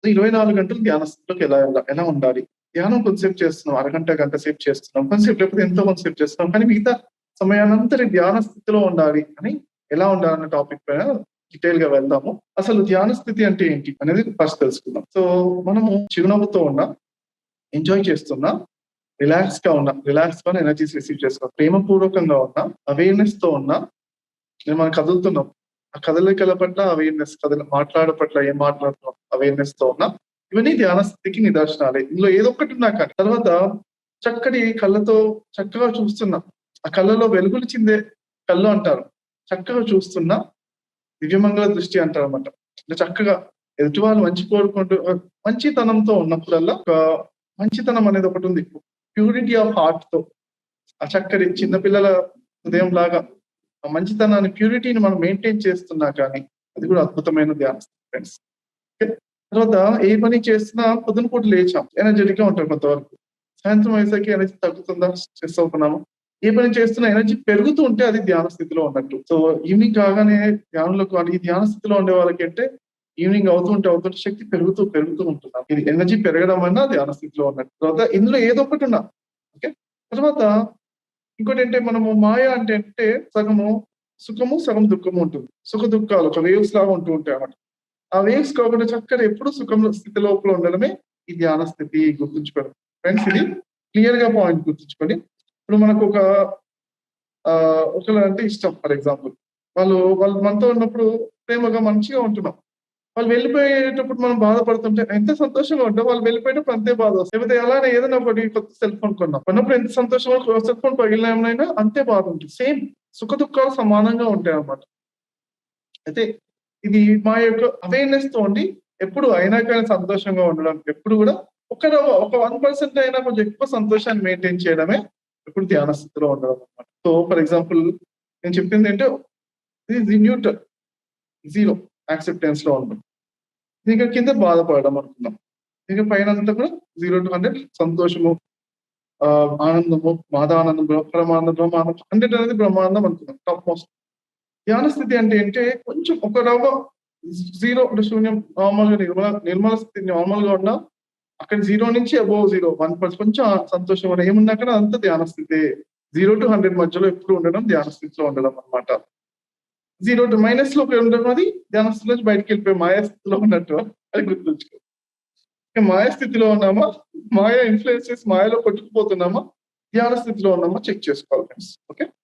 24 గంటలు ధ్యాన స్థితిలోకి ఎలా ఉండాలి? ధ్యానం కొంతసేపు చేస్తున్నాం. అరగంట, గంట సేపు చేస్తున్నాం. కొంతసేపు లేకపోతే ఎంతో కొంతసేపు చేస్తున్నాం. కానీ మిగతా సమయానంతరి ధ్యాన స్థితిలో ఉండాలి అని ఎలా ఉండాలన్న టాపిక్ పైన డీటెయిల్‌గా వెళ్దాము. అసలు ధ్యాన స్థితి అంటే ఏంటి అనేది ఫస్ట్ తెలుసుకుందాం. సో, మనము చిరునవ్వుతో ఉన్నా, ఎంజాయ్ చేస్తున్నా, రిలాక్స్‌గా ఉన్నా, రిలాక్స్‌గా ఎనర్జీస్ రిసీవ్ చేసుకున్నా, ప్రేమపూర్వకంగా ఉన్నా, అవేర్‌నెస్‌తో ఉన్నా, మనం కదులుతున్నాం. ఆ కదలికల పట్ల అవేర్‌నెస్, మాట్లాడే పట్ల ఏం మాట్లాడుతున్నాం అవేర్‌నెస్‌తో ఉన్నా, ఇవన్నీ ధ్యాన స్థితికి నిదర్శనాలే. ఇందులో ఏదో ఒకటి ఉన్నా కానీ. తర్వాత చక్కటి కళ్ళతో చక్కగా చూస్తున్నా. ఆ కళ్ళలో వెలుగులు చిందే కళ్ళు అంటారు. చక్కగా చూస్తున్నా దివ్యమంగళ దృష్టి అంటారన్నమాట. అంటే చక్కగా ఎదుటి వాళ్ళు మంచి కోరుకుంటూ మంచితనంతో ఉన్నప్పుడల్లా ఒక మంచితనం అనేది ఒకటుంది. ప్యూరిటీ ఆఫ్ హార్ట్‌తో ఆ చక్కటి చిన్న పిల్లల హృదయంలాగా ఆ మంచితనాన్ని, ప్యూరిటీని మనం మెయింటైన్ చేస్తున్నా కానీ, అది కూడా అద్భుతమైన ధ్యానం ఫ్రెండ్స్. ఓకే. తర్వాత ఏ పని చేస్తున్నా పొద్దున పూట లేచాం. ఎనర్జిటిక్‌గా ఉంటాం కొంతవరకు. సాయంత్రం అయ్యేసరికి ఎనర్జీ తగ్గుతుందా? స్ట్రెస్ అవుతున్నాము. ఏ పని చేస్తున్నా ఎనర్జీ పెరుగుతూ ఉంటే అది ధ్యాన స్థితిలో ఉన్నట్టు. సో, ఈవినింగ్ కాగానే ధ్యానంలోకి ఈ ధ్యాన స్థితిలో ఉండే వాళ్ళకంటే ఈవినింగ్ అవుతుంటే శక్తి పెరుగుతూ ఉంటుంది. ఇది ఎనర్జీ పెరగడం వల్ల ధ్యాన స్థితిలో ఉన్నట్టు. తర్వాత ఇందులో ఏదో ఒకటి ఉన్నా. ఓకే. తర్వాత ఇంకోటేంటే మనము మాయ అంటే సగము సుఖము, సగం దుఃఖము ఉంటుంది. సుఖ దుఃఖాలు ఒక వేవ్స్ లాగా ఉంటూ ఉంటాయన్నమాట. ఆ వేవ్స్ కాకుండా చక్కగా ఎప్పుడు సుఖంలో స్థితి లోపల ఉండడమే ఈ ధ్యాన స్థితి గుర్తుంచుకోండి. ఫ్రెండ్స్ ఇది క్లియర్‌గా పాయింట్ గుర్తుంచుకోండి. ఇప్పుడు మనకు ఒకళ్ళంటే ఇష్టం ఫర్ ఎగ్జాంపుల్. వాళ్ళు మనతో ఉన్నప్పుడు ప్రేమగా మంచిగా ఉంటున్నాం. వాళ్ళు వెళ్ళిపోయేటప్పుడు మనం బాధపడుతుంటే ఎంత సంతోషంగా ఉంటాం. వాళ్ళు వెళ్ళిపోయేటప్పుడు అంతే బాధొస్తది. లేకపోతే అలానే ఏదైనా ఒకటి కొత్త సెల్ ఫోన్ కొన్నాం. కొన్నప్పుడు ఎంత సంతోషంగా సెల్ ఫోన్ పగిలినైనా అంతే బాధ ఉంటుంది. సేమ్ సుఖ దుఃఖాలు సమానంగా ఉంటాయన్నమాట. అయితే ఇది మా యొక్క అవేర్‌నెస్‌తో ఉండి ఎప్పుడు అయినా కానీ సంతోషంగా ఉండడం. ఎప్పుడు కూడా ఒక 1% అయినా కొంచెం ఎక్కువ సంతోషాన్ని మెయింటైన్ చేయడమే ఎప్పుడు ధ్యాన స్థితిలో ఉండడం అన్నమాట. సో, ఫర్ ఎగ్జాంపుల్ నేను చెప్పిందేంటో ఇది న్యూట్రల్. జీరో యాక్సెప్టెన్స్‌లో ఉండడం. ఇక కింద బాధపడడం అనుకుందాం. ఇక పైనంతా కూడా 0-100 సంతోషము, ఆనందము, మాదానందం, బ్రహ్మానందం 100 అనేది బ్రహ్మానందం అనుకుందాం. Top most. ధ్యాన స్థితి అంటే ఏంటే కొంచెం ఒక రవ్వ 0 అంటే శూన్యం నార్మల్‌గా నిర్మల స్థితి నార్మల్‌గా ఉన్నా అక్కడ 0 నుంచి అబోవ్ 0 1% కొంచెం సంతోషం ఏమున్నా కూడా అదంతా ధ్యాన స్థితే. 0-100 మధ్యలో ఎప్పుడు ఉండడం ధ్యాన స్థితిలో ఉండడం అన్నమాట. 0 టు మైనస్‌లోకి ఉండడం అది ధ్యాన స్థితి నుంచి బయటికెళ్ళిపోయి మాయా స్థితిలో ఉన్నట్టు అది గుర్తుంచుకో. మాయ స్థితిలో ఉన్నామా? మాయ ఇన్‌ఫ్లుయెన్స్ చేసి మాయలో కొట్టుకుపోతున్నామా? ధ్యాన స్థితిలో ఉన్నామా? చెక్ చేసుకోవాలి ఫ్రెండ్స్. ఓకే.